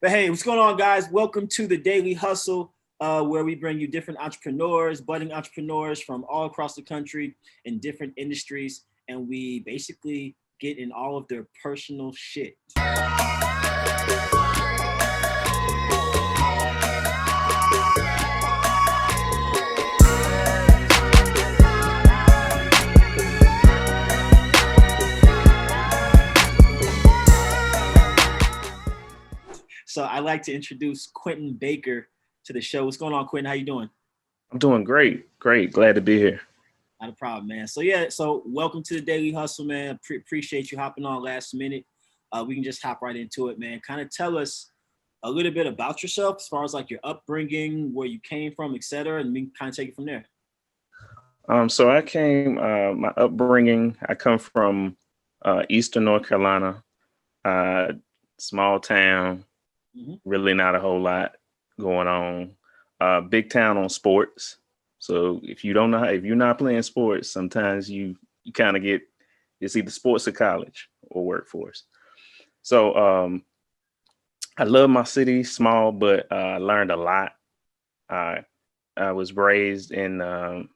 But hey, what's going on, guys? Welcome to the Daily Hustle, where we bring you different entrepreneurs, budding entrepreneurs from all across the country in different industries, and we basically get in all of their personal shit. So I like to introduce Quentin Baker to the show. What's going on, Quentin? How you doing? I'm doing great. Great. Glad to be here. Not a problem, man. So welcome to the Daily Hustle, man. Appreciate you hopping on last minute. We can just hop right into it, man. Kind of tell us a little bit about yourself as far as like your upbringing, where you came from, etc., and we can kind of take it from there. So I came, my upbringing, I come from Eastern North Carolina, uh, small town, really not a whole lot going on. Big town on sports. So if you don't know, if you're not playing sports, sometimes you kind of get, it's either sports or college or workforce. So I love my city, small, but I learned a lot. I I was raised in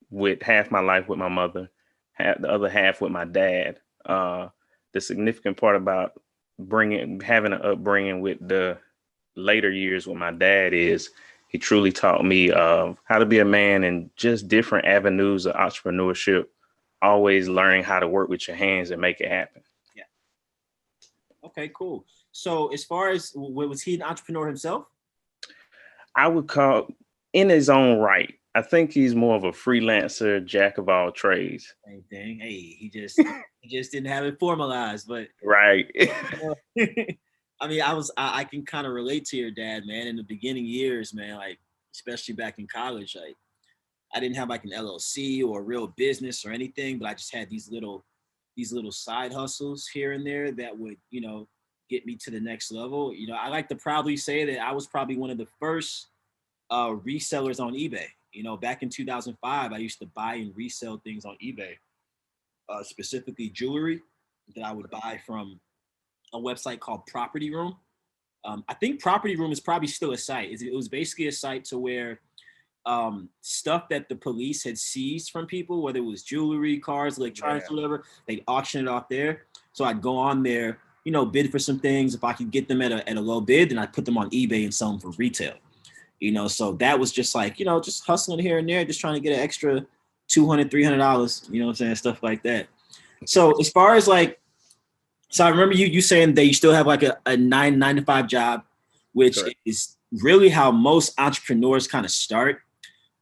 with half my life with my mother, the other half with my dad. The significant part about having an upbringing with the later years with my dad is he truly taught me how to be a man in just different avenues of entrepreneurship, always learning how to work with your hands and make it happen. Yeah. Okay, cool. So as far as was he an entrepreneur himself? I would call in his own right. I think he's more of a freelancer, jack of all trades. Same thing. Hey, he just didn't have it formalized, but Right. I mean, I can kind of relate to your dad, man. In the beginning years, man, like especially back in college, like I didn't have like an LLC or a real business or anything, but I just had these little side hustles here and there that would, get me to the next level. I like to probably say that I was probably one of the first resellers on eBay. Back in 2005, I used to buy and resell things on eBay, specifically jewelry that I would buy from a website called Property Room. I think Property Room is probably still a site. It was basically a site to where stuff that the police had seized from people, whether it was jewelry, cars, electronics, or whatever, they'd auction it off there. So I'd go on there, bid for some things. If I could get them at a low bid, then I'd put them on eBay and sell them for retail. So that was just like, just hustling here and there, just trying to get an extra $200, $300, you know what I'm saying? Stuff like that. So as far as like, so I remember you saying that you still have like a nine to five job, which Correct. is really how most entrepreneurs kind of start.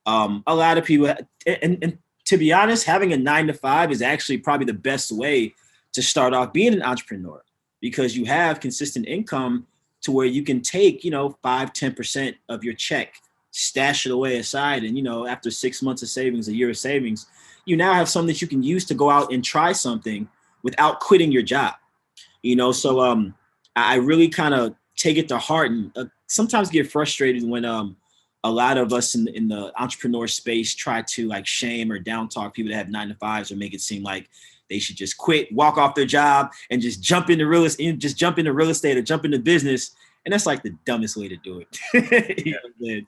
A lot of people, and to be honest, having a 9 to 5 is actually probably the best way to start off being an entrepreneur, because you have consistent income to where you can take, 5-10% of your check, stash it away aside. And, after 6 months of savings, a year of savings, you now have something that you can use to go out and try something without quitting your job. So I really kind of take it to heart and sometimes get frustrated when a lot of us in the entrepreneur space try to like shame or down talk people that have 9 to 5s or make it seem like they should just quit, walk off their job and just jump into real estate or jump into business. And that's like the dumbest way to do it.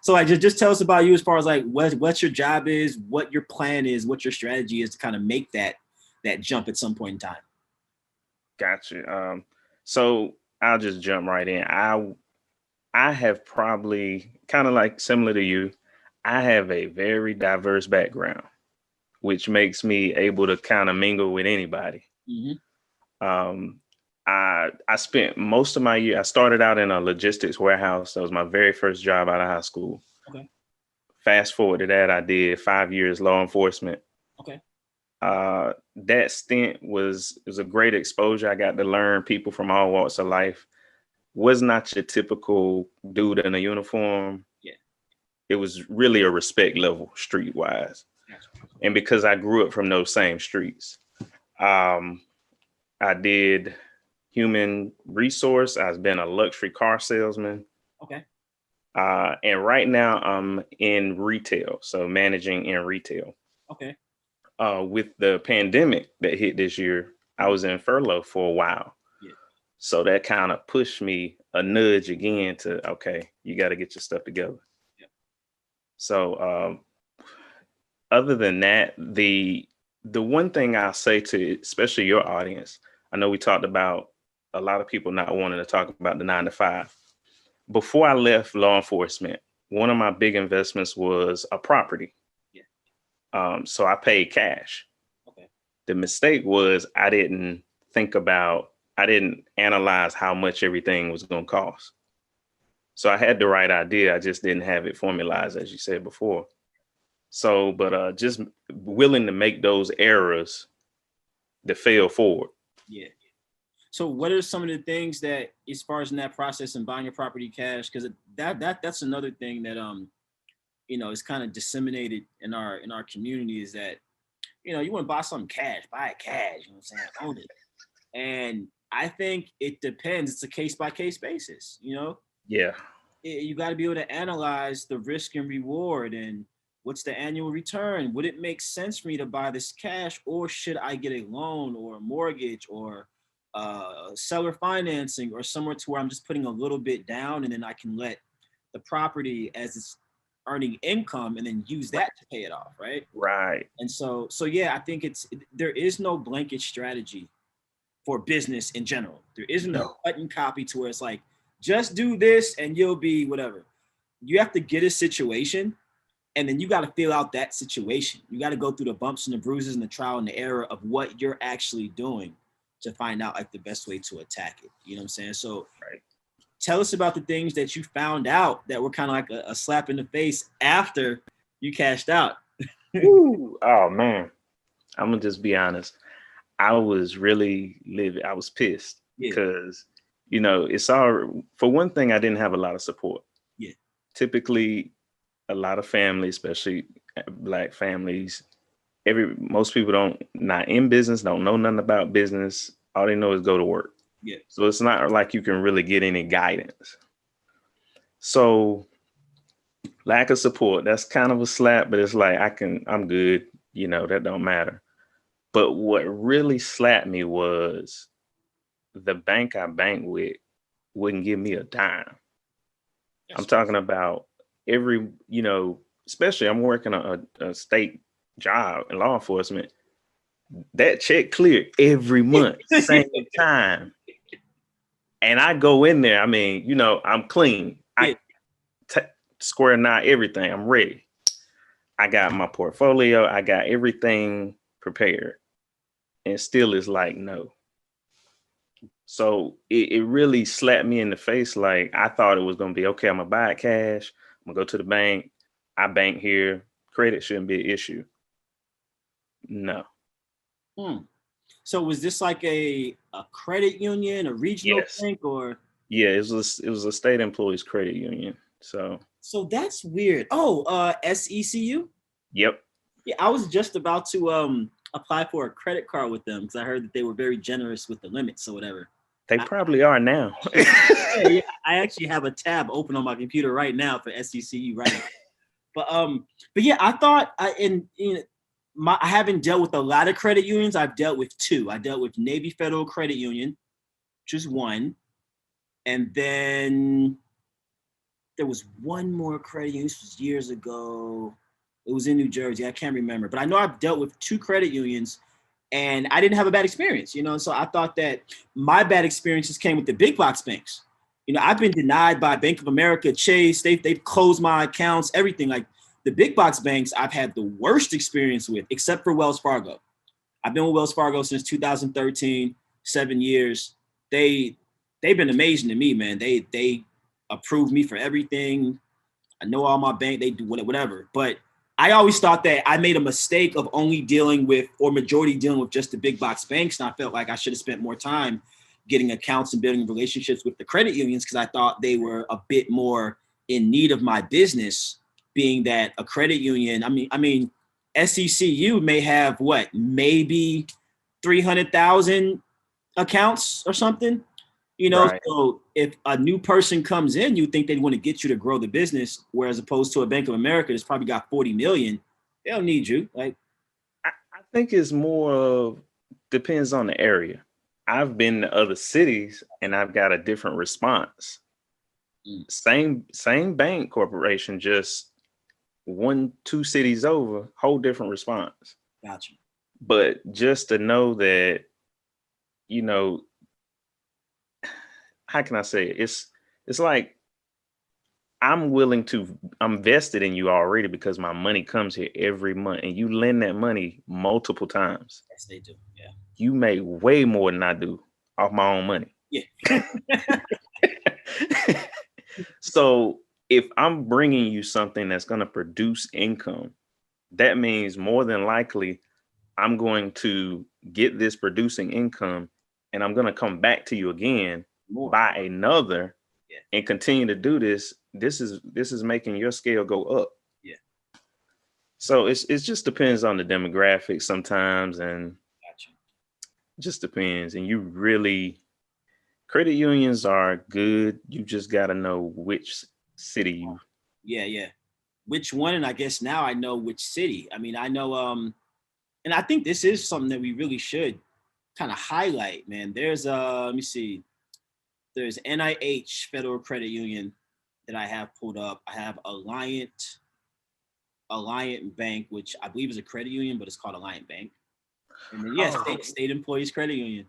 So like just tell us about you as far as like what your job is, what your plan is, what your strategy is to kind of make that jump at some point in time. Gotcha. So I'll just jump right in. I have probably kind of like similar to you. I have a very diverse background, which makes me able to kind of mingle with anybody. Um, I spent most of my year. I started out in a logistics warehouse. That was my very first job out of high school. Okay. Fast forward to that, I did 5 years law enforcement. Okay. That stint was a great exposure. I got to learn people from all walks of life. Was not your typical dude in a uniform. Yeah. It was really a respect level streetwise. And because I grew up from those same streets, I did human resource. I've been a luxury car salesman. Okay. And right now I'm in retail, so managing in retail. Okay. With the pandemic that hit this year, I was in furlough for a while. Yeah. So that kind of pushed me a nudge again to, okay, you got to get your stuff together. Yeah. So other than that, the one thing I'll say to especially your audience, I know we talked about a lot of people not wanting to talk about the 9 to 5. Before I left law enforcement, one of my big investments was a property. Yeah. So I paid cash. Okay. The mistake was I didn't analyze how much everything was going to cost. So I had the right idea. I just didn't have it formalized, as you said before. So, but just willing to make those errors that fail forward. Yeah. So what are some of the things that, as far as in that process and buying your property cash, because that's another thing that is kind of disseminated in our community, is that you want to buy something cash, buy it cash. You know what I'm saying? Own it. And I think it depends. It's a case by case basis. Yeah. You got to be able to analyze the risk and reward and what's the annual return. Would it make sense for me to buy this cash, or should I get a loan or a mortgage or seller financing or somewhere to where I'm just putting a little bit down and then I can let the property as it's earning income and then use that to pay it off, right? Right. And so yeah, I think there is no blanket strategy for business in general. There isn't a cut and copy to where it's like, just do this and you'll be whatever. You have to get a situation, and then you got to fill out that situation. You got to go through the bumps and the bruises and the trial and the error of what you're actually doing to find out like the best way to attack it. You know what I'm saying? So tell us about the things that you found out that were kind of like a slap in the face after you cashed out. Ooh, oh man, I'm gonna just be honest. I was really livid. I was pissed because, it's all, for one thing, I didn't have a lot of support. Yeah. Typically, a lot of families, especially Black families, most people not in business, don't know nothing about business. All they know is go to work. Yeah. So it's not like you can really get any guidance. So lack of support, that's kind of a slap, but it's like, I'm good. That don't matter. But what really slapped me was the bank I banked with wouldn't give me a dime. I'm talking about especially I'm working a state job in law enforcement. That check cleared every month, same time. And I go in there, I'm clean. I square knot everything. I'm ready. I got my portfolio. I got everything prepared. And still is like, no. So it really slapped me in the face. Like, I thought it was going to be, okay, I'm going to buy it cash. I'm going to go to the bank. I bank here. Credit shouldn't be an issue. No. So was this like a credit union, a regional bank, or? Yeah, it was a state employees credit union. So that's weird. SECU? Yep. Yeah, I was just about to apply for a credit card with them because I heard that they were very generous with the limits or whatever. They probably are now. I actually have a tab open on my computer right now for SECU right now. But yeah, I thought I haven't dealt with a lot of credit unions. I've dealt with two. I dealt with Navy Federal Credit Union, which is one, and then there was one more credit union. This was years ago. It was in New Jersey. I can't remember, but I know I've dealt with two credit unions, and I didn't have a bad experience. So I thought that my bad experiences came with the big box banks. I've been denied by Bank of America, Chase. They've closed my accounts, everything. Like the big box banks, I've had the worst experience with, except for Wells Fargo. I've been with Wells Fargo since 2013, 7 years. They've been amazing to me, man. They approve me for everything. I know all my bank, they do whatever. But I always thought that I made a mistake of only dealing with, or majority dealing with, just the big box banks. And I felt like I should have spent more time getting accounts and building relationships with the credit unions, because I thought they were a bit more in need of my business, being that a credit union, I mean, SECU may have maybe 300,000 accounts or something. Right. So if a new person comes in, you think they'd want to get you to grow the business, whereas opposed to a Bank of America that's probably got 40 million, they don't need you. Like, I think it's more of, depends on the area. I've been to other cities and I've got a different response. Same bank corporation, just 1-2 cities over, whole different response. Gotcha. But just to know that, you know, how can I say it? It's like I'm vested in you already because my money comes here every month and you lend that money multiple times. Yes, they do. Yeah. You make way more than I do off my own money. Yeah. So if I'm bringing you something that's going to produce income, that means more than likely I'm going to get this producing income and I'm going to come back to you again, buy another, and continue to do this. This is making your scale go up. Yeah. So it just depends on the demographics sometimes, and Gotcha. it just depends. And credit unions are good. You just got to know which city you. Yeah. Which one? And I guess now I know which city. I mean, I know, and I think this is something that we really should kind of highlight, man. There's let me see. There's NIH Federal Credit Union that I have pulled up. I have Alliant Bank, which I believe is a credit union, but it's called Alliant Bank. And then State Employees Credit Union.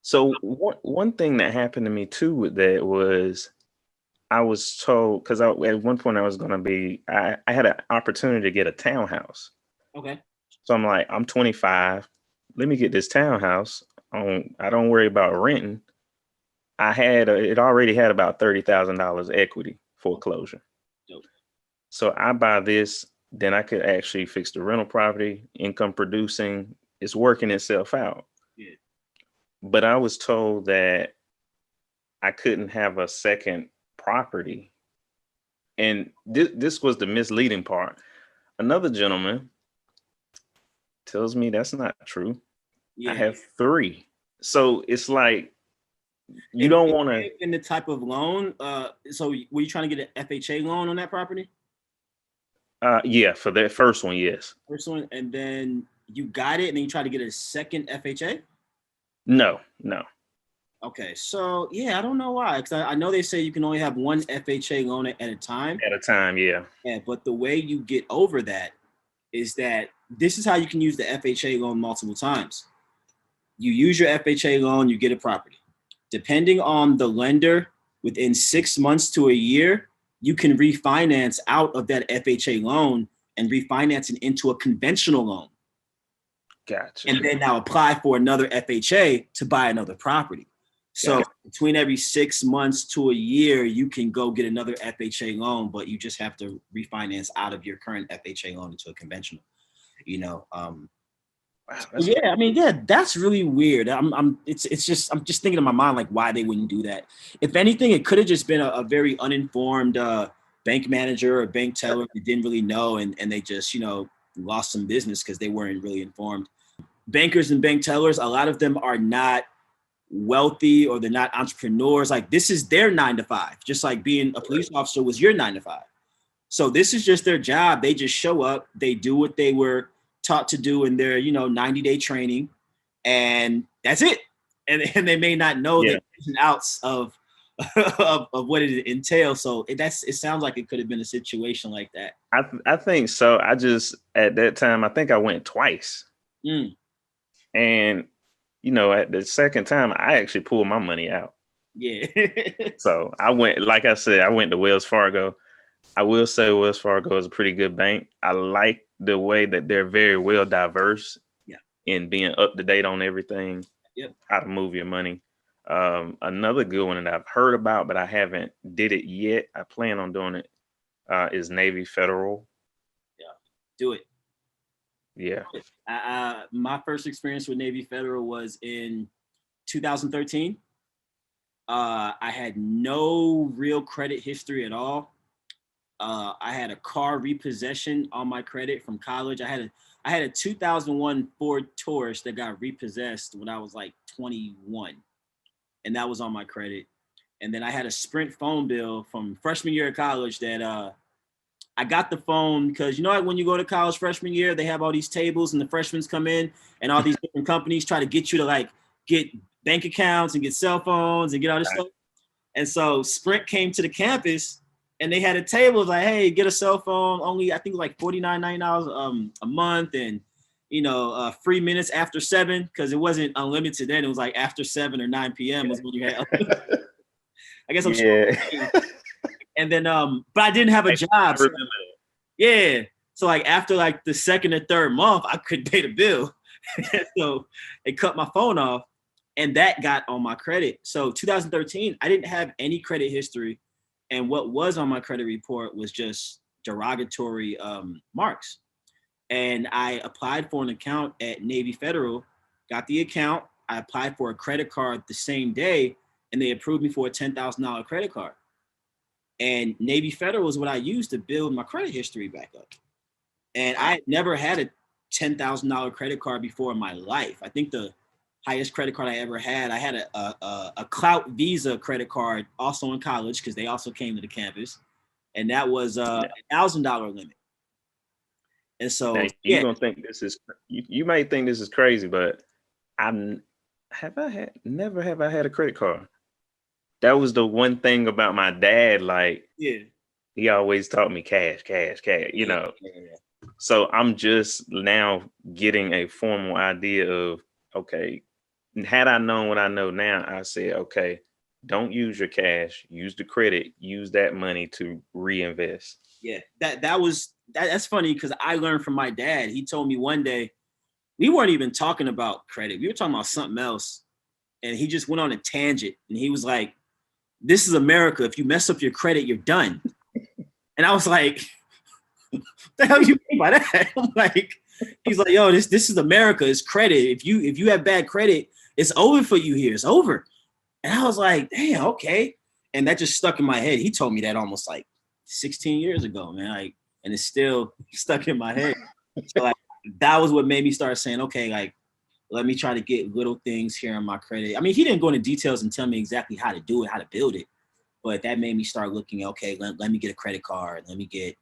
So one thing that happened to me too with that was I was told, because at one point I had an opportunity to get a townhouse. Okay. So I'm like, I'm 25. Let me get this townhouse. I don't worry about renting. It already had about $30,000 equity foreclosure. Dope. So I buy this, then I could actually fix the rental property, income producing. It's working itself out. Yeah. But I was told that I couldn't have a second property. And this was the misleading part. Another gentleman tells me that's not true. Yeah. I have 3. So it's like, you don't want to. In the type of loan, so were you trying to get an FHA loan on that property? Yeah, for that first one, yes. First one, and then you got it, and then you try to get a second FHA? No. Okay, so yeah, I don't know why, because I know they say you can only have one FHA loan at a time. At a time, yeah. Yeah, but the way you get over that is that this is how you can use the FHA loan multiple times. You use your FHA loan, you get a property. Depending on the lender, within 6 months to a year, you can refinance out of that FHA loan and refinance it into a conventional loan. Gotcha. And then now apply for another FHA to buy another property. So gotcha. Between every 6 months to a year, you can go get another FHA loan, but you just have to refinance out of your current FHA loan into a conventional, Wow, yeah, I mean, yeah, that's really weird. I'm just thinking in my mind, like, why they wouldn't do that. If anything, it could have just been a very uninformed bank manager or bank teller who didn't really know, and they just, lost some business because they weren't really informed. Bankers and bank tellers, a lot of them are not wealthy or they're not entrepreneurs. Like, this is their 9 to 5, just like being a police officer was your 9 to 5. So this is just their job. They just show up, they do what they were taught to do in their 90-day training, and that's it. And they may not know the ins and outs of what it entails. So it sounds like it could have been a situation like that. I think so. At that time, I think I went twice. And at the second time, I actually pulled my money out. Yeah. So I went, like I said, I went to Wells Fargo. I will say Wells Fargo is a pretty good bank. I like the way that they're very well diverse in being up to date on everything, how to move your money. Another good one that I've heard about, but I haven't did it yet. I plan on doing it, is Navy Federal. Yeah, do it. Yeah. My first experience with Navy Federal was in 2013. I had no real credit history at all. I had a car repossession on my credit from college. I had a 2001 Ford Taurus that got repossessed when I was like 21, and that was on my credit. And then I had a Sprint phone bill from freshman year of college that I got the phone because like when you go to college freshman year, they have all these tables and the freshmen come in and all these different companies try to get you to like get bank accounts and get cell phones and get all this stuff. And so Sprint came to the campus and they had a table like, hey, get a cell phone, only I think like $49.99 a month, and free minutes after 7, because it wasn't unlimited then. It was like after 7 or 9 p.m. was when you had. I guess I'm sure. And then, but I didn't have a job. So, yeah. So like after like the second or third month, I couldn't pay the bill. So they cut my phone off, and that got on my credit. So 2013, I didn't have any credit history. And what was on my credit report was just derogatory marks. And I applied for an account at Navy Federal, got the account. I applied for a credit card the same day, and they approved me for a $10,000 credit card. And Navy Federal is what I used to build my credit history back up. And I never had a $10,000 credit card before in my life. I think the highest credit card I ever had, I had a Clout Visa credit card also in college, because they also came to the campus. And that was a $1,000 limit. And so now, you're gonna think this is, you might think this is crazy, but never have I had a credit card. That was the one thing about my dad. Like, he always taught me cash, you know. So I'm just now getting a formal idea of, okay, had I known what I know now, I said, okay, don't use your cash, use the credit, use that money to reinvest. Yeah, that's funny, because I learned from my dad. He told me one day, we weren't even talking about credit. We were talking about something else. And he just went on a tangent, and he was like, this is America. If you mess up your credit, you're done. And I was like, what the hell you mean by that? I'm like, he's like, yo, this is America. It's credit. If you have bad credit, it's over for you here. It's over. And I was like, damn, okay. And that just stuck in my head. He told me that almost like 16 years ago, man. Like, and it's still stuck in my head. So like, that was what made me start saying, okay, like, let me try to get little things here on my credit. I mean, he didn't go into details and tell me exactly how to do it, how to build it, but that made me start looking, okay, let me get a credit card. Let me get,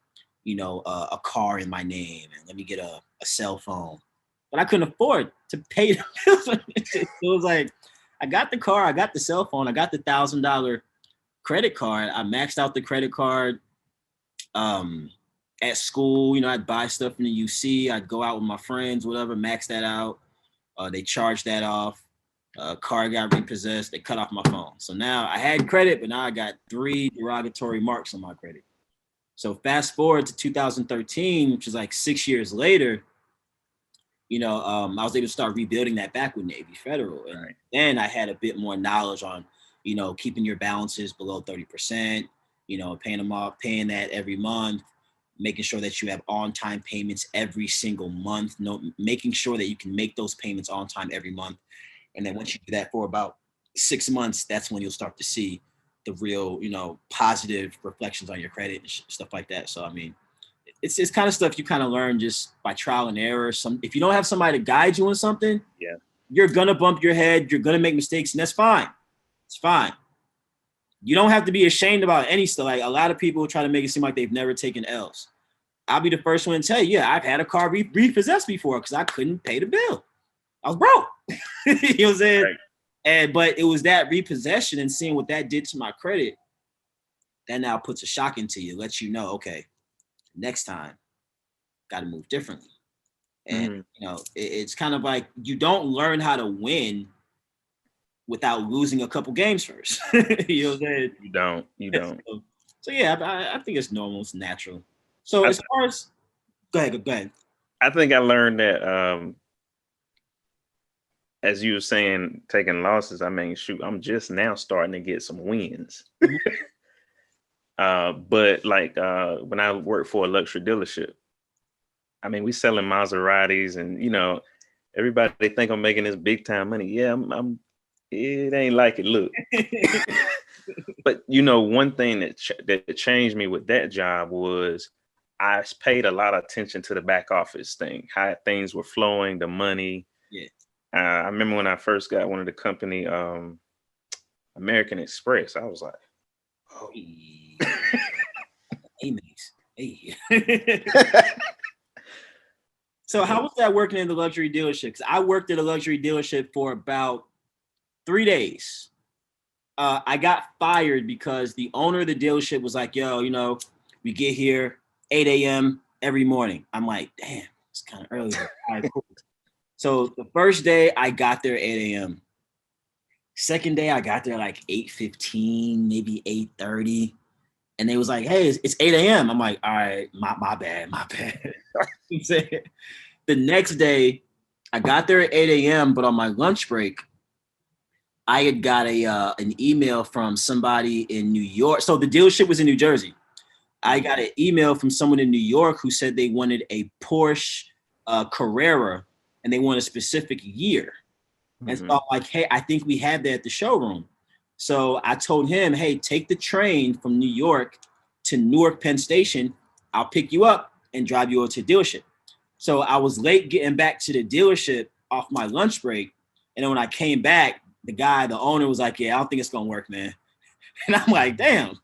a car in my name, and let me get a cell phone. But I couldn't afford to pay the bills. It was like, I got the car, I got the cell phone, I got the $1,000 credit card. I maxed out the credit card. At school, I'd buy stuff in the UC. I'd go out with my friends, whatever, max that out. They charged that off. Car got repossessed. They cut off my phone. So now I had credit, but now I got 3 derogatory marks on my credit. So fast forward to 2013, which is like 6 years later, I was able to start rebuilding that back with Navy Federal. And then I had a bit more knowledge on, keeping your balances below 30%, paying them off, paying that every month, making sure that you have on-time payments every single month, making sure that you can make those payments on time every month. And then once you do that for about 6 months, that's when you'll start to see the real, positive reflections on your credit and stuff like that. So, I mean, it's kind of stuff you kind of learn just by trial and error. If you don't have somebody to guide you on something, you're going to bump your head. You're going to make mistakes, and that's fine. It's fine. You don't have to be ashamed about any stuff. Like, a lot of people try to make it seem like they've never taken L's. I'll be the first one to tell you, I've had a car repossessed before because I couldn't pay the bill. I was broke. You know what I'm saying? Right. But it was that repossession and seeing what that did to my credit that now puts a shock into you, lets you know, okay, next time, got to move differently. And, it's kind of like you don't learn how to win without losing a couple games first. You know what I'm saying? You don't. So yeah, I think it's normal. It's natural. So as far as, go ahead. I think I learned that, as you were saying, taking losses, I mean, shoot, I'm just now starting to get some wins. But like when I worked for a luxury dealership, I mean, we selling Maseratis, and everybody think I'm making this big time money. Yeah, I'm it ain't like it look. But one thing that changed me with that job was I paid a lot of attention to the back office thing, how things were flowing, the money. Yeah. I remember when I first got one of the company, American Express, I was like, oh. Hey. So how was that working in the luxury dealership? Because I worked at a luxury dealership for about 3 days. I got fired because the owner of the dealership was like, yo, we get here 8 a.m. every morning. I'm like, damn, it's kind of early. All right, cool. So the first day I got there 8 a.m. Second day I got there like 8:15, maybe 8:30. And they was like, hey, it's 8 a.m. I'm like, all right, my bad. The next day, I got there at 8 a.m., but on my lunch break, I had got an email from somebody in New York. So the dealership was in New Jersey. I got an email from someone in New York who said they wanted a Porsche Carrera and they want a specific year. And so I'm like, hey, I think we have that at the showroom. So I told him, hey, take the train from New York to Newark Penn Station. I'll pick you up and drive you over to the dealership. So I was late getting back to the dealership off my lunch break. And then when I came back, the owner was like, yeah, I don't think it's going to work, man. And I'm like, damn.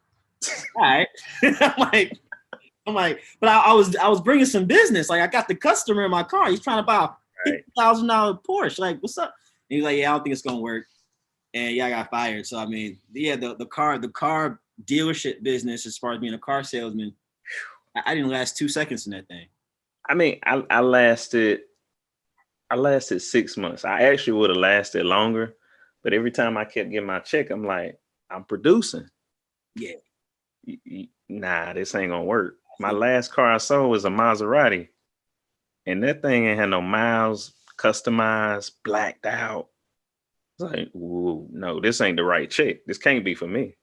All right. I'm like, but I was bringing some business. Like I got the customer in my car. He's trying to buy a $50,000 Porsche. Like, what's up? And he's like, yeah, I don't think it's going to work. And yeah, I got fired. So, I mean, yeah, the car dealership business, as far as being a car salesman, I didn't last 2 seconds in that thing. I mean, I lasted 6 months. I actually would have lasted longer, but every time I kept getting my check, I'm like, I'm producing. Yeah. Nah, this ain't gonna work. My last car I sold was a Maserati, and that thing ain't had no miles, customized, blacked out. It's like, whoa, no, this ain't the right check. This can't be for me.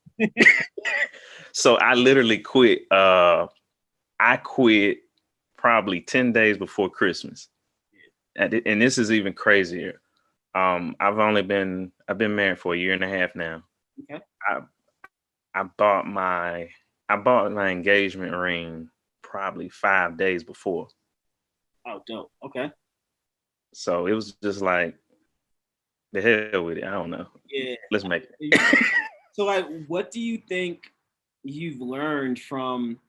So I literally quit. I quit probably 10 days before Christmas. And this is even crazier. I've been married for a year and a half now. Okay. I bought my engagement ring probably 5 days before. Oh, dope. Okay. So it was just like, the hell with it. I don't know. Yeah. Let's make it. So like, what do you think you've learned from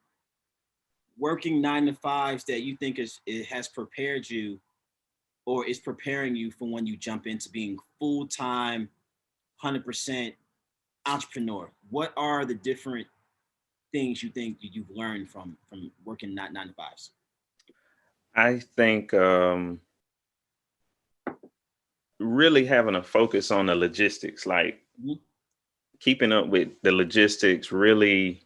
working 9 to 5s that you think it has prepared you or is preparing you for when you jump into being full-time, 100% entrepreneur? What are the different things you think you've learned from working not 9 to 5s? I think really having a focus on the logistics, like keeping up with the logistics, really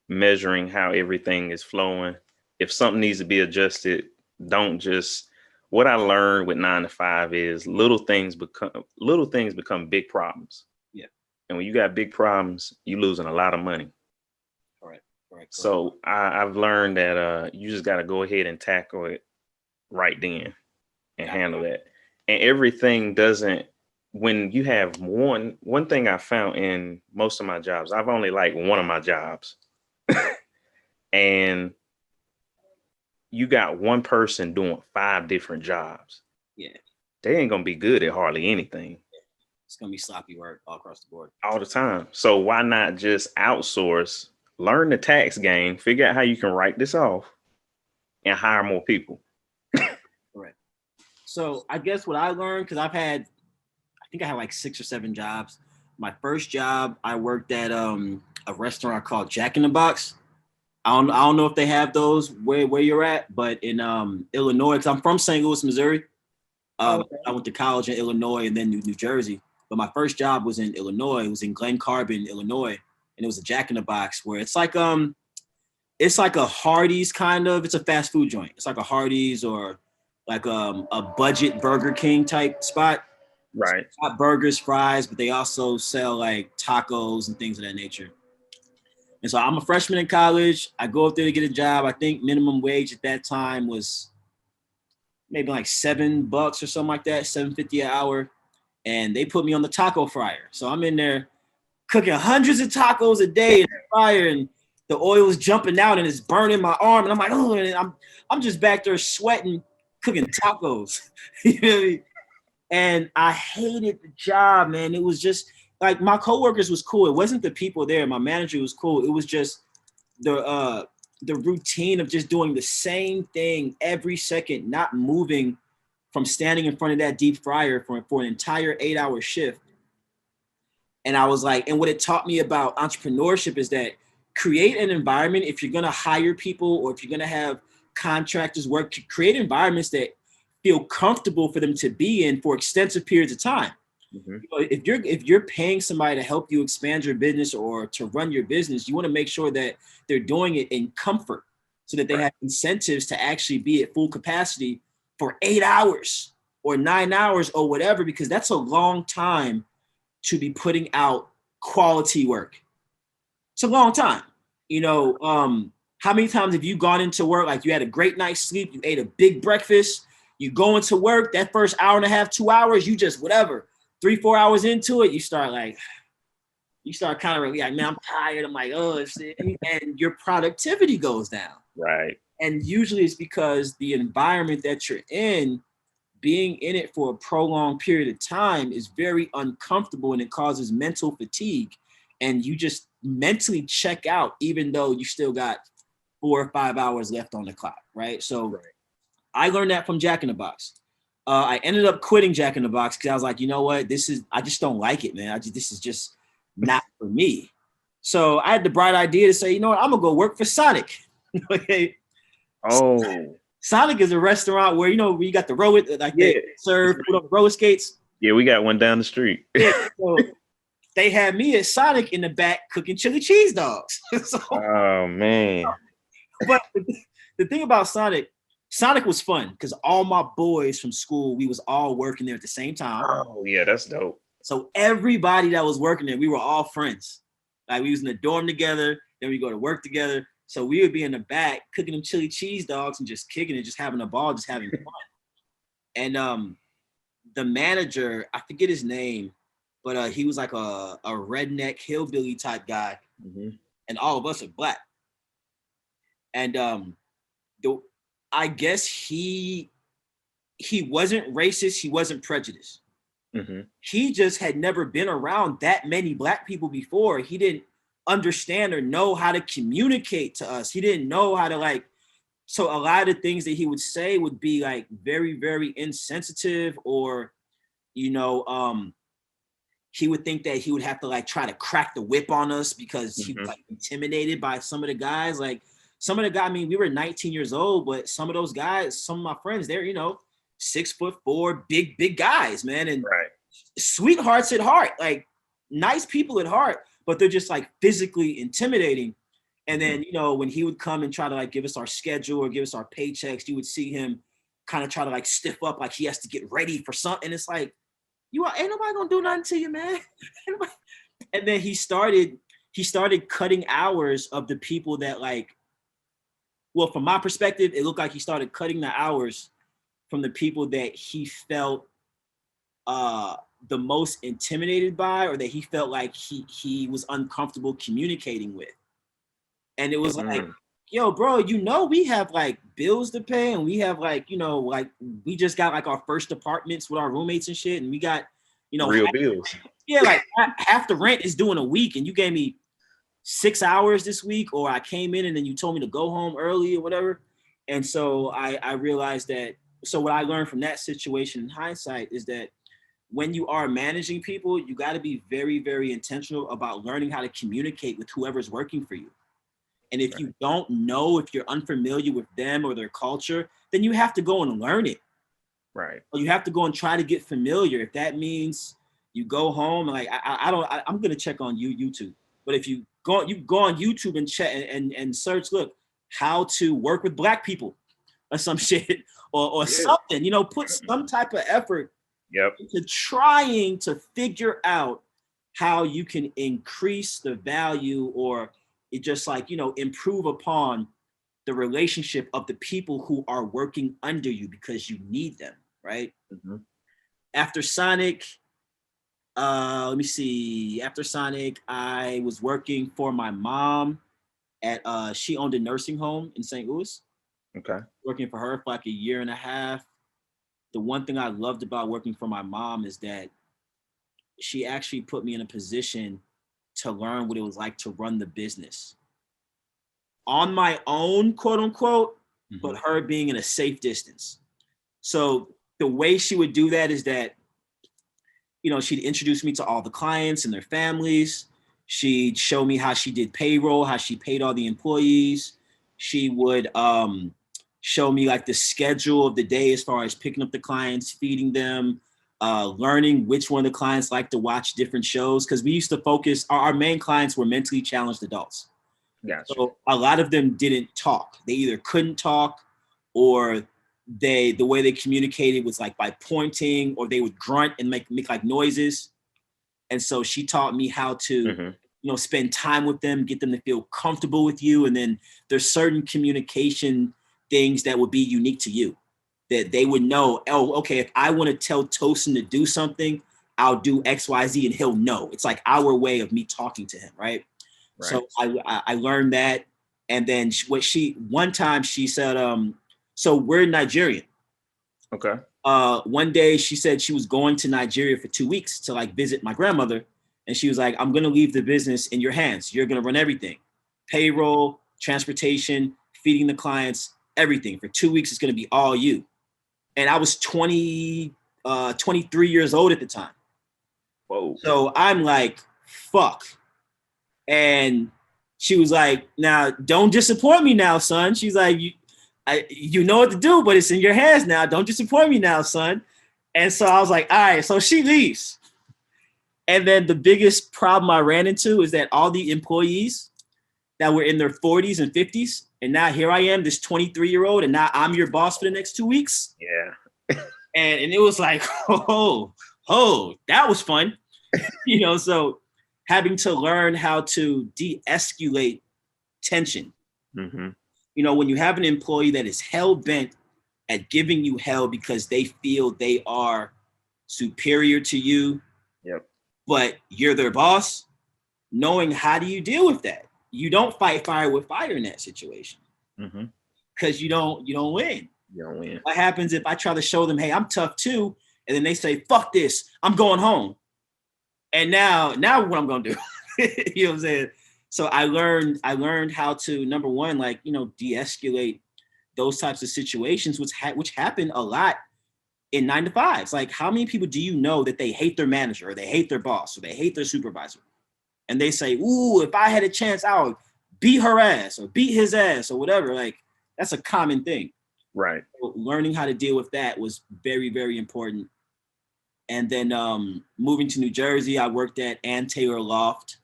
measuring how everything is flowing. If something needs to be adjusted, don't just. What I learned with 9 to 5 is little things become big problems. Yeah. And when you got big problems, you're losing a lot of money. Correct. So I've learned that you just got to go ahead and tackle it right then and handle that. And everything doesn't. When you have one thing I found in most of my jobs, I've only liked one of my jobs. And you got one person doing 5 different jobs. Yeah. They ain't going to be good at hardly anything. It's going to be sloppy work all across the board. All the time. So why not just outsource, learn the tax game, figure out how you can write this off and hire more people. Correct. So I guess what I learned, because I think I had like 6 or 7 jobs. My first job, I worked at a restaurant called Jack in the Box. I don't know if they have those where you're at, but in Illinois, because I'm from St. Louis, Missouri. I went to college in Illinois and then New Jersey. But my first job was in Illinois. It was in Glen Carbon, Illinois, and it was a Jack in the Box where it's like a Hardee's kind of. It's a fast food joint. It's like a Hardee's or like a budget Burger King type spot. Right. So got burgers, fries, but they also sell like tacos and things of that nature. And so I'm a freshman in college. I go up there to get a job. I think minimum wage at that time was maybe like $7 or something like that, $7.50 an hour. And they put me on the taco fryer. So I'm in there cooking hundreds of tacos a day in the fryer, and the oil is jumping out and it's burning my arm. And I'm like, oh, and I'm just back there sweating, cooking tacos. You know what I mean? And I hated the job, man. It was just like my coworkers was cool. It wasn't the people there. My manager was cool. It was just the routine of just doing the same thing every second, not moving from standing in front of that deep fryer for an entire 8-hour shift. And I was like, and what it taught me about entrepreneurship is that create an environment. If you're going to hire people or if you're going to have contractors work, create environments that feel comfortable for them to be in for extensive periods of time. Mm-hmm. If you're paying somebody to help you expand your business or to run your business, you want to make sure that they're doing it in comfort so that they have incentives to actually be at full capacity for 8 hours or 9 hours or whatever, because that's a long time to be putting out quality work. It's a long time. How many times have you gone into work, like you had a great night's sleep, you ate a big breakfast, you go into work, that first hour and a half, 2 hours, you just whatever, 3-4 hours into it, you start kind of like, man, I'm tired. I'm like, oh, shit. And your productivity goes down. Right. And usually it's because the environment that you're in, being in it for a prolonged period of time is very uncomfortable and it causes mental fatigue. And you just mentally check out, even though you still got 4 or 5 hours left on the clock, right? So I learned that from Jack in the Box. I ended up quitting Jack in the Box because I was like, you know what? I just don't like it, man. This is just not for me. So I had the bright idea to say, you know what? I'm gonna go work for Sonic. Okay. Oh. Sonic is a restaurant where, you got the roller, like they serve food on the roller skates. Yeah, we got one down the street. So they had me at Sonic in the back cooking chili cheese dogs. Oh man. But the thing about Sonic was fun because all my boys from school, we was all working there at the same time. Oh yeah, that's dope. So everybody that was working there, we were all friends. Like we was in the dorm together, then we go to work together. So we would be in the back cooking them chili cheese dogs and just kicking it, just having a ball, just having fun. And the manager, I forget his name, but he was like a redneck hillbilly type guy. Mm-hmm. And all of us are black. And I guess he wasn't racist, he wasn't prejudiced. Mm-hmm. He just had never been around that many black people before. He didn't understand or know how to communicate to us. He didn't know how to so a lot of the things that he would say would be like very, very insensitive, or, he would think that he would have to try to crack the whip on us because he was intimidated by some of the guys. Some of the guys, I mean, we were 19 years old, but some of those guys, some of my friends, they're, 6'4", big guys, man. And sweethearts at heart, nice people at heart, but they're just physically intimidating. And then, when he would come and try to give us our schedule or give us our paychecks, you would see him kind of try to stiff up, like he has to get ready for something. And it's like, ain't nobody gonna do nothing to you, man. And then he started cutting hours of the people that well, from my perspective, it looked like he started cutting the hours from the people that he felt the most intimidated by, or that he felt like he was uncomfortable communicating with. And it was yo, bro, we have bills to pay, and we have we just got our first apartments with our roommates and shit, and we got real bills. Yeah, half the rent is due in a week, and you gave me 6 hours this week, or I came in and then you told me to go home early or whatever. And so I realized that. So what I learned from that situation in hindsight is that when you are managing people, you got to be very, very intentional about learning how to communicate with whoever's working for you. And if you don't know, if you're unfamiliar with them or their culture, then you have to go and learn it. Right. Or you have to go and try to get familiar. If that means you go home and I'm going to check on YouTube. But if you go on YouTube and check and search, look, how to work with black people or some shit or something, put some type of effort into trying to figure out how you can increase the value, or it just improve upon the relationship of the people who are working under you, because you need them, right? Mm-hmm. After Sonic, let me see. After Sonic, I was working for my mom at she owned a nursing home in St. Louis. Okay. Working for her for a year and a half. The one thing I loved about working for my mom is that she actually put me in a position to learn what it was like to run the business on my own, quote unquote, but her being in a safe distance. So the way she would do that is that she'd introduce me to all the clients and their families. She'd show me how she did payroll, how she paid all the employees. She would show me like the schedule of the day as far as picking up the clients, feeding them, learning which one of the clients like to watch different shows. Because we used to focus, our main clients were mentally challenged adults. Gotcha. So a lot of them didn't talk. They either couldn't talk, or the way they communicated was like by pointing, or they would grunt and make like noises. And so she taught me how to, spend time with them, get them to feel comfortable with you. And then there's certain communication things that would be unique to you, that they would know, oh, okay, if I want to tell Tosin to do something, I'll do X, Y, Z, and he'll know. It's like our way of me talking to him, right? So I learned that. And then one time she said, so we're Nigerian. Okay. One day she said she was going to Nigeria for 2 weeks to like visit my grandmother. And she was like, I'm going to leave the business in your hands. You're going to run everything. Payroll, transportation, feeding the clients, everything. For 2 weeks, it's going to be all you. And I was 23 years old at the time. Whoa. So I'm like, fuck. And she was like, now, don't disappoint me now, son. She's like, you know what to do, but it's in your hands now. Don't disappoint me now, son. And so I was like, all right. So she leaves. And then the biggest problem I ran into is that all the employees that were in their 40s and 50s, and now here I am, this 23-year-old, and now I'm your boss for the next 2 weeks. Yeah. and it was like, oh, that was fun. So having to learn how to de-escalate tension. Mm-hmm. When you have an employee that is hell-bent at giving you hell because they feel they are superior to you, yep, but you're their boss, knowing how do you deal with that? You don't fight fire with fire in that situation, because you don't win. You don't win. What happens if I try to show them, hey, I'm tough too, and then they say, fuck this, I'm going home. And now what I'm gonna do? You know what I'm saying? So I learned how to, number one, like, de-escalate those types of situations, which happen a lot in 9-to-5s. Like, how many people do you know that they hate their manager, or they hate their boss, or they hate their supervisor? And they say, ooh, if I had a chance, I would beat her ass or beat his ass or whatever. Like, that's a common thing. Right. So learning how to deal with that was very, very important. And then moving to New Jersey, I worked at Ann Taylor Loft,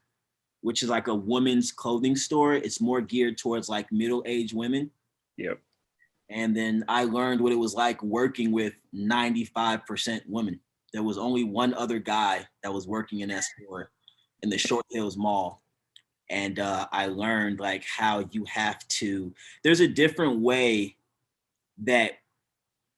which is like a women's clothing store. It's more geared towards like middle-aged women. Yep. And then I learned what it was like working with 95% women. There was only one other guy that was working in that store in the Short Hills Mall. And I learned like how you have to, there's a different way that,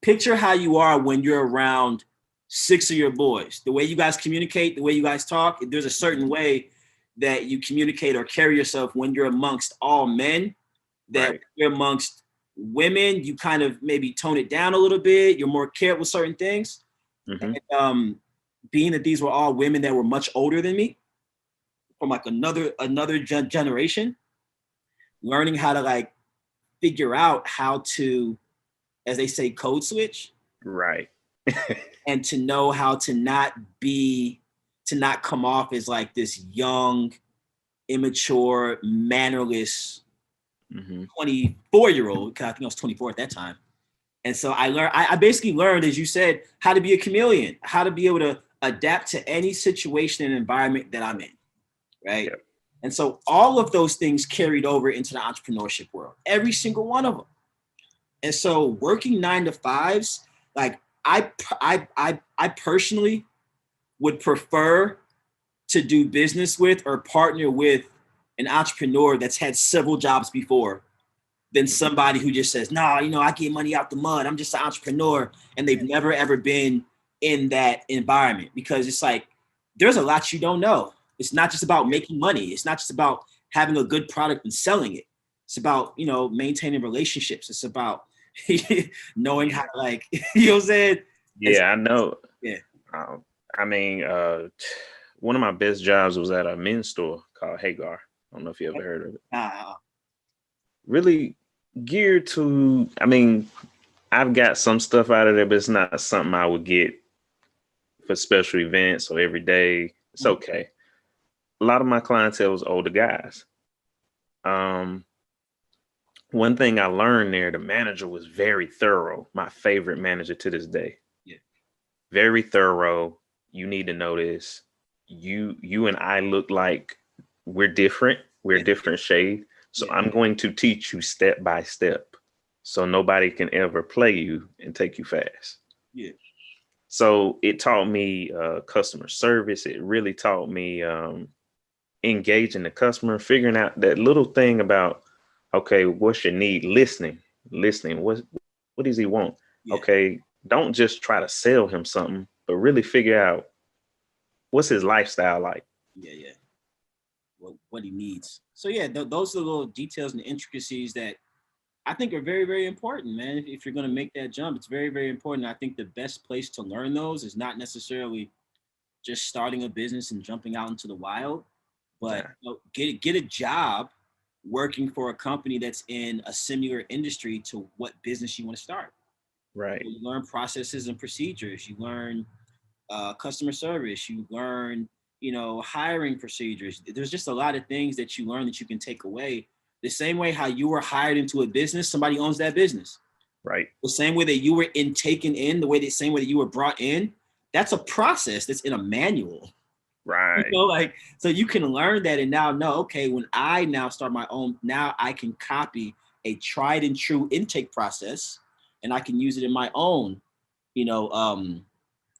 picture how you are when you're around 6 of your boys. The way you guys communicate, the way you guys talk, there's a certain way that you communicate or carry yourself when you're amongst all men, that right. You're amongst women, you kind of maybe tone it down a little bit. You're more careful with certain things. And, being that these were all women that were much older than me, from like another generation, learning how to like figure out how to, as they say, code switch. Right. And to know how to not come off as like this young, immature, mannerless 24-year-old, because I think I was 24 at that time. And so I basically learned, as you said, how to be a chameleon, how to be able to adapt to any situation and environment that I'm in, right? Yep. And so all of those things carried over into the entrepreneurship world, every single one of them. And so working 9-to-5s, like I personally would prefer to do business with or partner with an entrepreneur that's had several jobs before than somebody who just says, no, I get money out the mud. I'm just an entrepreneur. And they've never, ever been in that environment, because it's like, there's a lot you don't know. It's not just about making money. It's not just about having a good product and selling it. It's about, maintaining relationships. It's about knowing how to, like, you know what I'm saying? Yeah, I know. Yeah. One of my best jobs was at a men's store called Hagar. I don't know if you ever heard of it. Really geared to, I've got some stuff out of there, but it's not something I would get for special events or every day, it's okay. A lot of my clientele was older guys. One thing I learned there, the manager was very thorough. My favorite manager to this day. Yeah. Very thorough. You need to know this. You and I look like we're different. We're a different shade. So I'm going to teach you step by step, so nobody can ever play you and take you fast. Yeah. So it taught me customer service. It really taught me engaging the customer, figuring out that little thing about, okay, what's your need? Listening. What does he want? Yeah. Okay, don't just try to sell him something, but really figure out what's his lifestyle like. Yeah. What he needs. So yeah, those are the little details and intricacies that I think are very, very important, man. If you're going to make that jump, it's very, very important. I think the best place to learn those is not necessarily just starting a business and jumping out into the wild, but get a job working for a company that's in a similar industry to what business you want to start. Right. You learn processes and procedures. You learn customer service. You learn, hiring procedures. There's just a lot of things that you learn that you can take away. The same way how you were hired into a business, somebody owns that business. Right. The same way that you were taken in, the same way that you were brought in, that's a process that's in a manual. Right. So you can learn that and now know, okay, when I now start my own, now I can copy a tried and true intake process and I can use it in my own,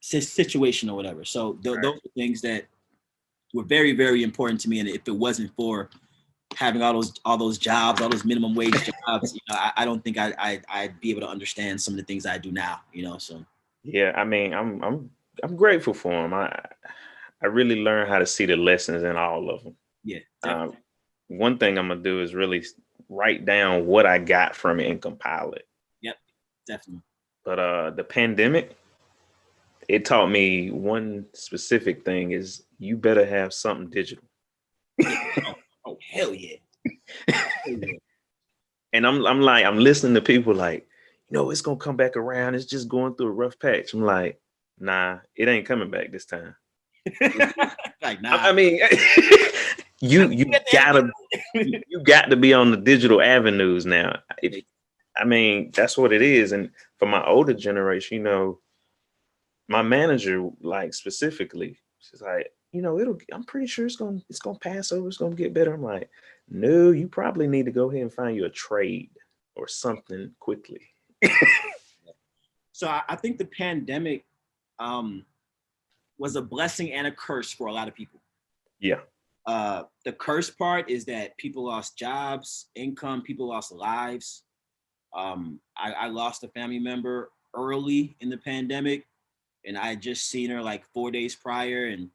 situation or whatever. So those are things that were very, very important to me. And if it wasn't for having all those jobs, all those minimum wage jobs, I don't think I'd be able to understand some of the things I do now, so. Yeah. I mean, I'm grateful for them. I really learned how to see the lessons in all of them. Yeah. One thing I'm going to do is really write down what I got from it and compile it. Yep, definitely. But the pandemic, it taught me one specific thing is you better have something digital. Oh, hell yeah. And I'm listening to people like, it's going to come back around. It's just going through a rough patch. I'm like, nah, it ain't coming back this time. Like, nah. I mean, you got to be on the digital avenues now. That's what it is. And for my older generation, my manager, like specifically, she's like, I'm pretty sure it's gonna pass over. It's gonna get better. I'm like, no, you probably need to go ahead and find you a trade or something quickly. So I think the pandemic was a blessing and a curse for a lot of people. Yeah. The curse part is that people lost jobs, income, people lost lives. I lost a family member early in the pandemic, and I had just seen her like 4 days prior, and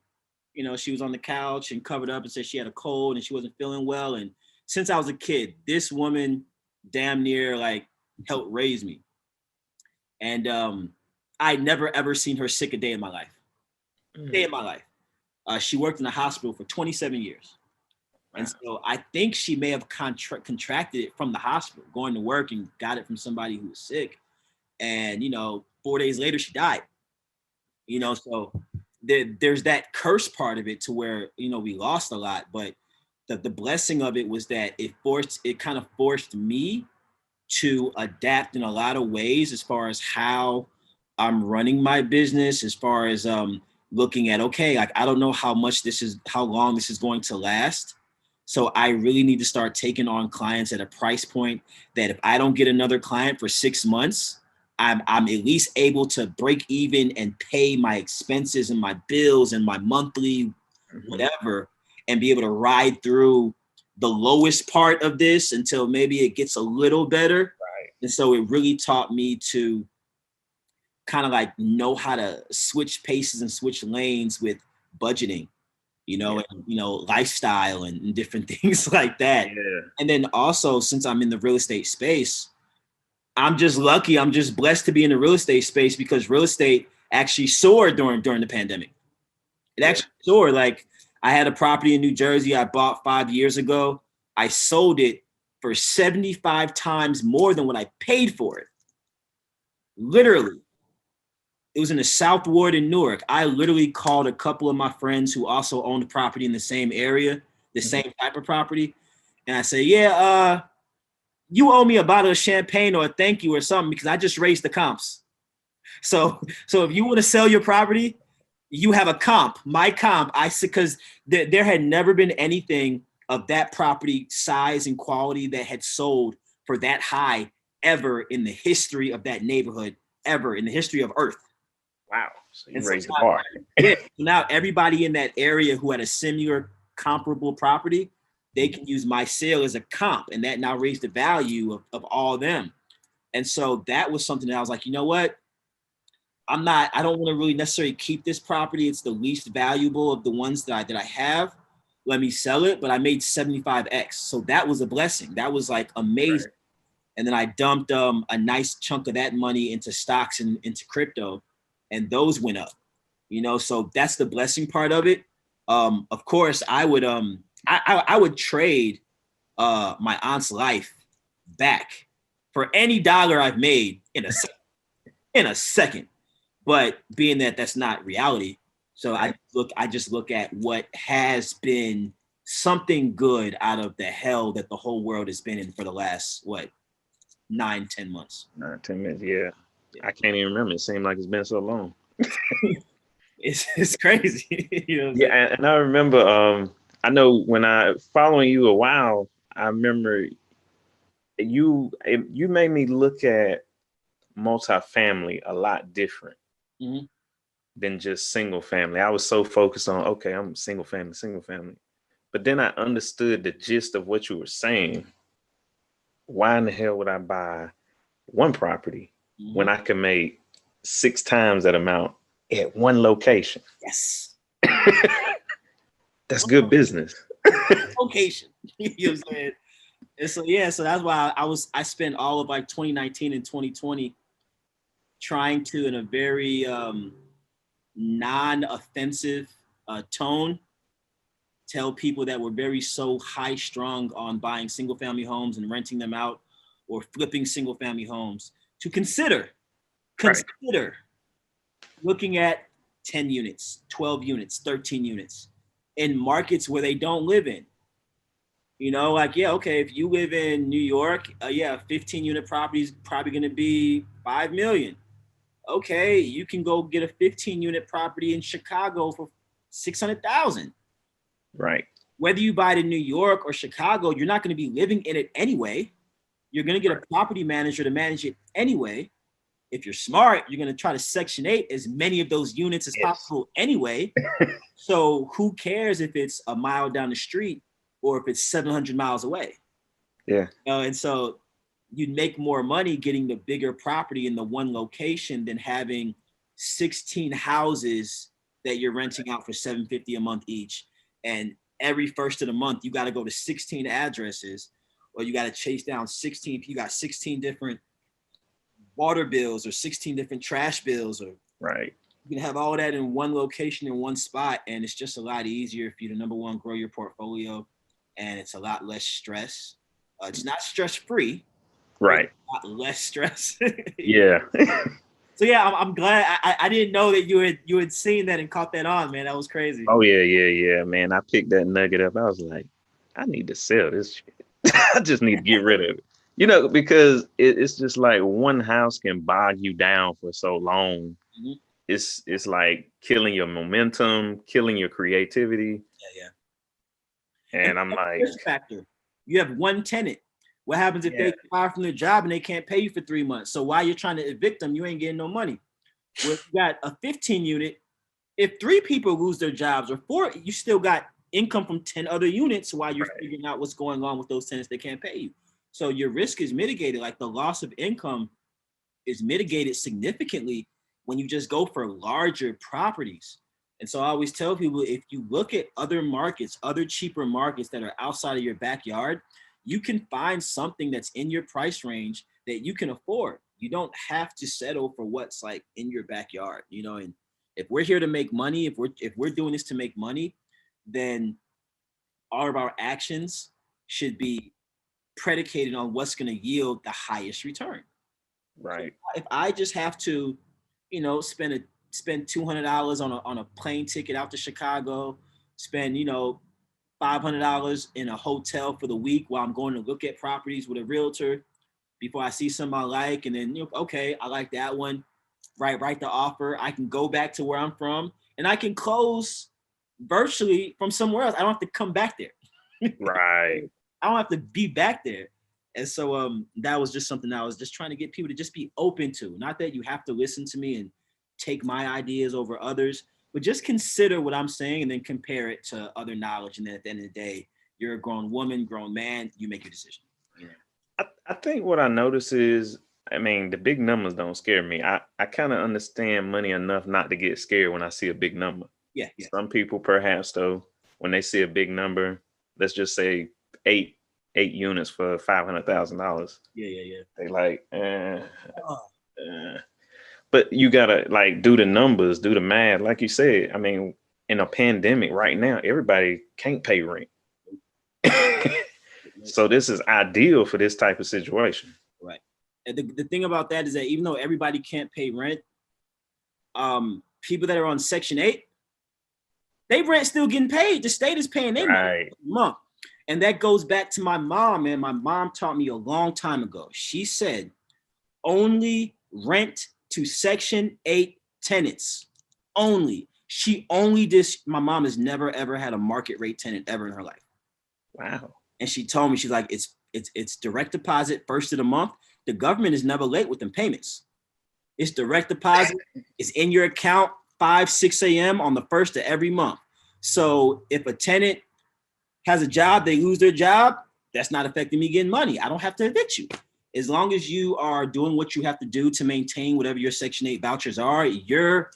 she was on the couch and covered up and said she had a cold and she wasn't feeling well. And since I was a kid, this woman damn near like helped raise me. And I'd never ever seen her sick a day in my life. She worked in the hospital for 27 years. Wow. And so I think she may have contracted it from the hospital, going to work and got it from somebody who was sick. And, 4 days later, she died. So there's that curse part of it to where, we lost a lot. But the blessing of it was that it kind of forced me to adapt in a lot of ways as far as how I'm running my business, as far as looking at, okay, like, I don't know how long this is going to last. So I really need to start taking on clients at a price point that if I don't get another client for 6 months, I'm at least able to break even and pay my expenses and my bills and my monthly whatever, and be able to ride through the lowest part of this until maybe it gets a little better. Right. And so it really taught me to kind of like know how to switch paces and switch lanes with budgeting, and, lifestyle and different things like that. Yeah. And then also, since I'm in the real estate space, I'm just lucky. I'm just blessed to be in the real estate space because real estate actually soared during the pandemic. It actually soared. Like, I had a property in New Jersey I bought 5 years ago. I sold it for 75 times more than what I paid for it. Literally. It was in the South Ward in Newark. I literally called a couple of my friends who also owned property in the same area, the same type of property. And I said, yeah, you owe me a bottle of champagne or a thank you or something because I just raised the comps. So if you want to sell your property, you have a comp, my comp. I said, because there had never been anything of that property size and quality that had sold for that high ever in the history of that neighborhood, ever in the history of Earth. Wow. So you And raised so the bar. yeah. Now everybody in that area who had a similar comparable property, they can use my sale as a comp, and that now raised the value of all of them. And so that was something that I was like, you know what? I don't want to really necessarily keep this property. It's the least valuable of the ones that I have. Let me sell it. But I made 75x. So that was a blessing. That was like amazing. Right. And then I dumped a nice chunk of that money into stocks and into crypto, and those went up. So that's the blessing part of it. Of course, I would trade my aunt's life back for any dollar I've made in a second. But being that that's not reality, so I just look at what has been something good out of the hell that the whole world has been in for the last 9-10 months. 10 minutes, yeah. I can't even remember. It seemed like it's been so long. It's crazy. Yeah, and I remember. I know when I following you a while, I remember you made me look at multifamily a lot different than just single family. I was so focused on, okay, I'm single family. But then I understood the gist of what you were saying. Why in the hell would I buy one property when I can make 6 times that amount at one location? Yes. That's good business. Location. You know what I'm saying? And so that's why I spent all of 2019 and 2020 trying to, in a very non-offensive tone, tell people that were very so high strung on buying single family homes and renting them out or flipping single family homes to consider looking at 10 units, 12 units, 13 units in markets where they don't live in. If you live in New York, 15 unit property is probably going to be $5 million. Okay, you can go get a 15 unit property in Chicago for $600,000. Right. Whether you buy it in New York or Chicago, you're not going to be living in it anyway. You're going to get a property manager to manage it anyway. If you're smart, you're going to try to Section 8 as many of those units as possible anyway. So who cares if it's a mile down the street or if it's 700 miles away? Yeah. And so you'd make more money getting the bigger property in the one location than having 16 houses that you're renting out for $750 a month each. And every first of the month, you got to go to 16 addresses, or you got to chase down 16. You got 16 different water bills or 16 different trash bills, or right. You can have all that in one location in one spot, and it's just a lot easier for you to, number one, grow your portfolio, and it's a lot less stress. It's not stress free, right? A lot less stress. Yeah. So yeah, I'm glad. I didn't know that you had seen that and caught that on, man. That was crazy. Oh yeah, man. I picked that nugget up. I was like, I need to sell this shit. I just need to get rid of it. Because it's just like one house can bog you down for so long. Mm-hmm. It's like killing your momentum, killing your creativity. Yeah. And I'm like, risk factor. You have one tenant. What happens if they fire from their job and they can't pay you for 3 months? So while you're trying to evict them, you ain't getting no money. Well, if you got a 15 unit, if 3 people lose their jobs or 4, you still got income from 10 other units while you're figuring out what's going on with those tenants that can't pay you. So your risk is mitigated. Like the loss of income is mitigated significantly when you just go for larger properties. And so I always tell people, if you look at other markets, other cheaper markets that are outside of your backyard, you can find something that's in your price range that you can afford. You don't have to settle for what's like in your backyard, and if we're here to make money, if we're doing this to make money, then all of our actions should be predicated on what's going to yield the highest return. Right. So if I just have to, spend $200 on a plane ticket out to Chicago, spend $500 in a hotel for the week while I'm going to look at properties with a realtor before I see some I like, and then okay, I like that one, write the offer. I can go back to where I'm from, and I can close virtually from somewhere else. I don't have to come back there. Right. I don't have to be back there. And so that was just something that I was just trying to get people to just be open to. Not that you have to listen to me and take my ideas over others, but just consider what I'm saying and then compare it to other knowledge. And then at the end of the day, you're a grown woman, grown man, you make your decision. I think what I notice is, the big numbers don't scare me. I kind of understand money enough not to get scared when I see a big number. Yeah. Some people perhaps, though, when they see a big number, let's just say eight units for $500,000. Yeah. They like, but you gotta do the numbers, do the math. Like you said, in a pandemic right now, everybody can't pay rent. So this is ideal for this type of situation. Right. And the thing about that is that even though everybody can't pay rent, people that are on Section 8, they rent still getting paid. The state is paying their money every month. And that goes back to my mom, man. My mom taught me a long time ago. She said, only rent to Section 8 tenants. Only. My mom has never, ever had a market rate tenant ever in her life. Wow. And she told me, she's like, it's direct deposit first of the month. The government is never late with them payments. It's direct deposit. It's in your account 5-6 a.m. on the first of every month. So if a tenant has a job, they lose their job, that's not affecting me getting money. I don't have to evict you. As long as you are doing what you have to do to maintain whatever your Section 8 vouchers are, your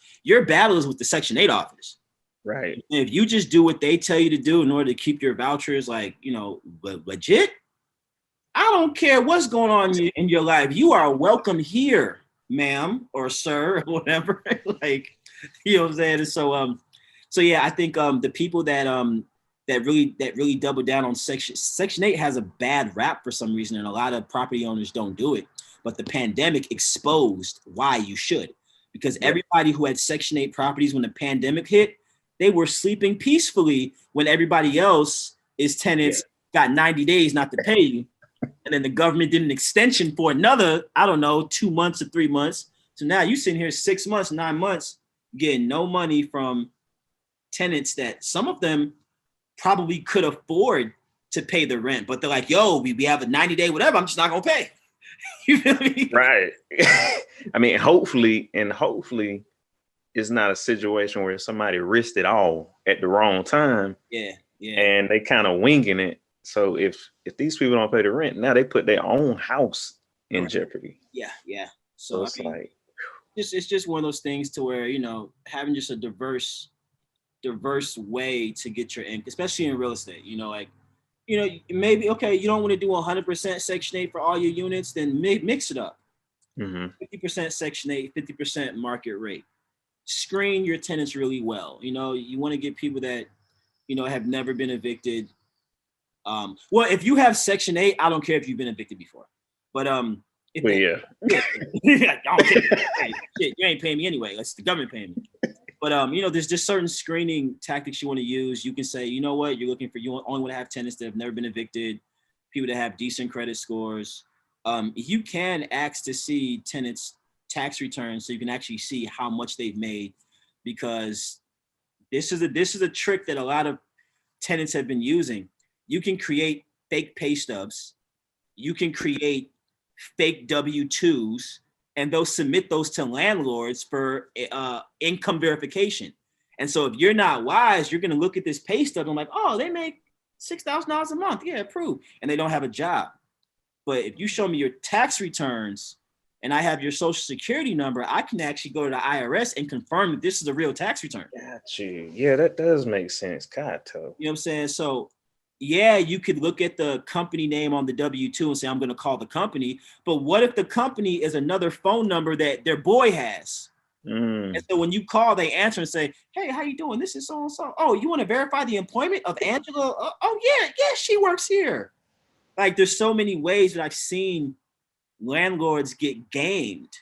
battle is with the Section 8 office. Right. If you just do what they tell you to do in order to keep your vouchers legit, I don't care what's going on in your life. You are welcome here, ma'am or sir, or whatever. You know what I'm saying? And so yeah, I think the people that really double down on Section 8 has a bad rap for some reason, and a lot of property owners don't do it. But the pandemic exposed why you should, because everybody who had Section 8 properties when the pandemic hit, they were sleeping peacefully when everybody else is tenants got 90 days not to pay you. And then the government did an extension for another, 2 months or 3 months. So now you sitting here 6 months, 9 months, getting no money from tenants that some of them probably could afford to pay the rent. But they're like, yo, we have a 90-day whatever, I'm just not going to pay. You feel me? Right. Hopefully it's not a situation where somebody risked it all at the wrong time. Yeah. And they kind of winging it. So if these people don't pay the rent, now they put their own house in jeopardy. Yeah. So it's it's just one of those things to where, having just a diverse way to get your income, especially in real estate, maybe, okay, you don't want to do 100% Section 8 for all your units, then mix it up. 50% Section 8, 50% market rate. Screen your tenants really well. You want to get people that, have never been evicted. Well, if you have Section 8, I don't care if you've been evicted before. But you ain't paying me anyway. That's the government paying me. But there's just certain screening tactics you want to use. You can say, you know what, you only want to have tenants that have never been evicted, people that have decent credit scores. You can ask to see tenants' tax returns so you can actually see how much they've made, because this is a trick that a lot of tenants have been using. You can create fake pay stubs. You can create fake W-2s, and they'll submit those to landlords for income verification. And so if you're not wise, you're going to look at this pay stub and like, oh, they make $6,000 a month. Yeah, approved. And they don't have a job. But if you show me your tax returns and I have your social security number, I can actually go to the IRS and confirm that this is a real tax return. Got you. Yeah, that does make sense. God, you know what I'm saying? So yeah, you could look at the company name on the W-2 and say, I'm going to call the company. But what if the company is another phone number that their boy has? And so when you call, they answer and say, hey, how you doing? This is so-and-so. Oh, you want to verify the employment of Angela? Oh, yeah, she works here. Like, there's so many ways that I've seen landlords get gamed.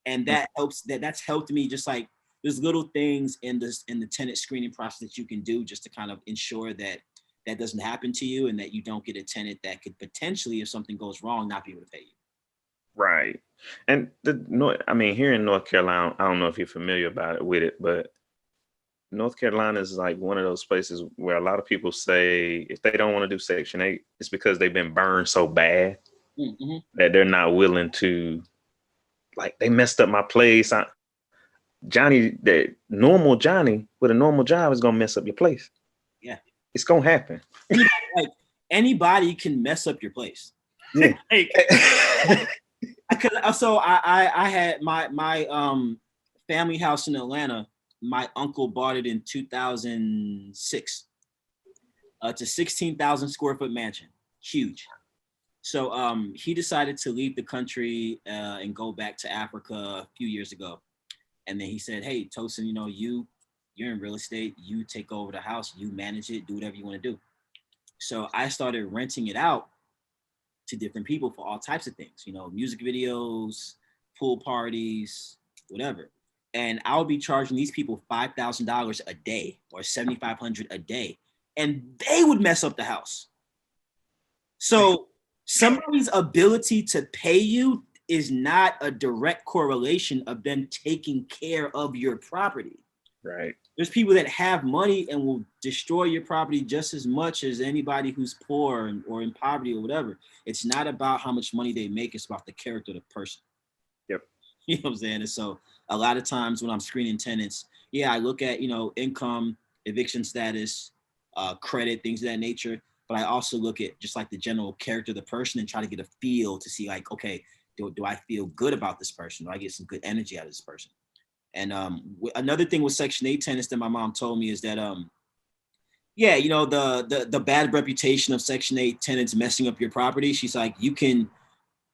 And that helps. That's helped me. Just like there's little things in the tenant screening process that you can do just to kind of ensure that that doesn't happen to you and that you don't get a tenant that could potentially, if something goes wrong, not be able to pay you. Right. And here in North Carolina, I don't know if you're familiar with it, but North Carolina is like one of those places where a lot of people say if they don't want to do Section 8, it's because they've been burned so bad that they're not willing to, like, they messed up my place. The normal Johnny with a normal job is going to mess up your place. Yeah. It's going to happen. Like anybody can mess up your place. Yeah. I had my family house in Atlanta. My uncle bought it in 2006. It's a 16,000 square foot mansion, huge. So he decided to leave the country and go back to Africa a few years ago. And then he said, "Hey, Tosin, you're in real estate. You take over the house. You manage it. Do whatever you want to do." So I started renting it out to different people for all types of things, music videos, pool parties, whatever. And I'll be charging these people $5,000 a day or $7,500 a day, and they would mess up the house. So somebody's ability to pay you is not a direct correlation of them taking care of your property. Right. There's people that have money and will destroy your property just as much as anybody who's poor or in poverty or whatever. It's not about how much money they make. It's about the character of the person. Yep. You know what I'm saying? And so a lot of times when I'm screening tenants, I look at, income, eviction status, credit, things of that nature. But I also look at just like the general character of the person and try to get a feel to see like, okay, do I feel good about this person? Do I get some good energy out of this person? And another thing with Section 8 tenants that my mom told me is that, the bad reputation of Section 8 tenants messing up your property. She's like, you can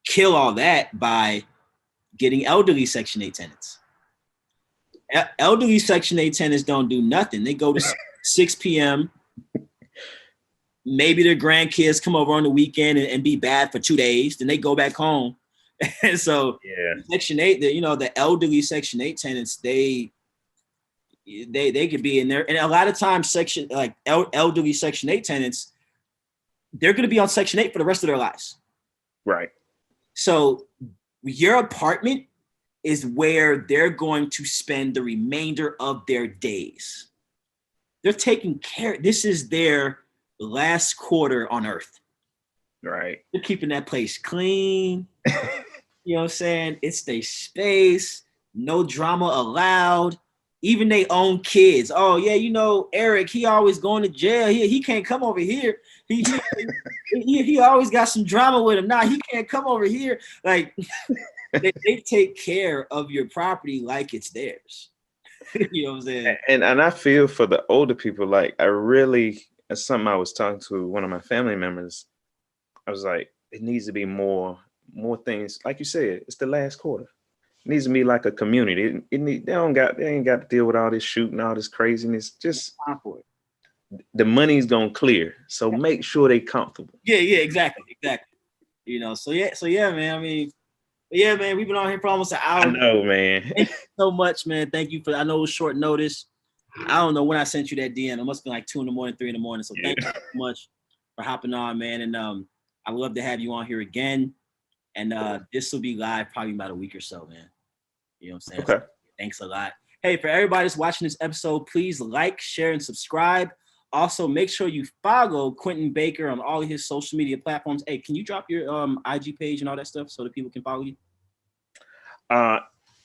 kill all that by getting elderly Section 8 tenants. Elderly Section 8 tenants don't do nothing. They go to 6 p.m. Maybe their grandkids come over on the weekend and be bad for 2 days. Then they go back home. And so Section 8, the elderly Section 8 tenants, they could be in there. And a lot of times elderly Section 8 tenants, they're going to be on Section 8 for the rest of their lives. Right. So your apartment is where they're going to spend the remainder of their days. They're taking care. This is their last quarter on earth. Right. They're keeping that place clean. You know what I'm saying? It's their space, no drama allowed. Even their own kids. Oh yeah, Eric, he always going to jail. He can't come over here. He always got some drama with him. Nah, he can't come over here. Like they take care of your property like it's theirs. You know what I'm saying? And I feel for the older people. Like it's something I was talking to one of my family members. I was like, it needs to be more things. Like you said, it's the last quarter. It needs to be like a community. They ain't got to deal with all this shooting, all this craziness. Just the money's gonna clear. So make sure they comfortable. Yeah, exactly. So man. I mean, man, we've been on here for almost an hour. I know, man. Thank you so much, man. Thank you I know it was short notice. I don't know when I sent you that DM. It must have been like 2 a.m, 3 a.m. So thank you so much for hopping on, man. And I'd love to have you on here again. And this will be live probably about a week or so, man. You know what I'm saying? Okay. So, thanks a lot. Hey, for everybody that's watching this episode, please like, share, and subscribe. Also, make sure you follow Quentin Baker on all of his social media platforms. Hey, can you drop your IG page and all that stuff so that people can follow you?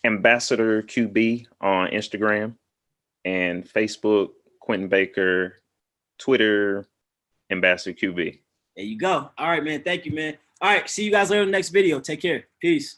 Ambassador QB on Instagram and Facebook, Quentin Baker, Twitter, Ambassador QB. There you go. All right, man. Thank you, man. All right. See you guys later in the next video. Take care. Peace.